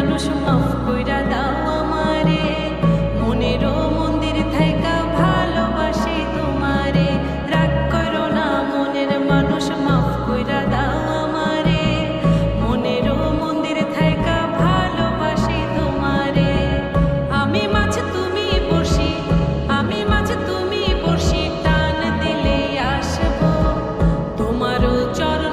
মানুষ মাফ কইরা দাও আমারে, মনেরও মন্দির থাইকা ভালোবাসি তোমারে। রাগ করো না মনের মানুষ মাফ কইরা দাও আমারে, মনেরও মন্দির থাইকা ভালোবাসি তোমারে। আমি মাছ তুমি বড়শি, আমি মাছ তুমি বড়শি, টান দিলে আসবো তোমারও চরণ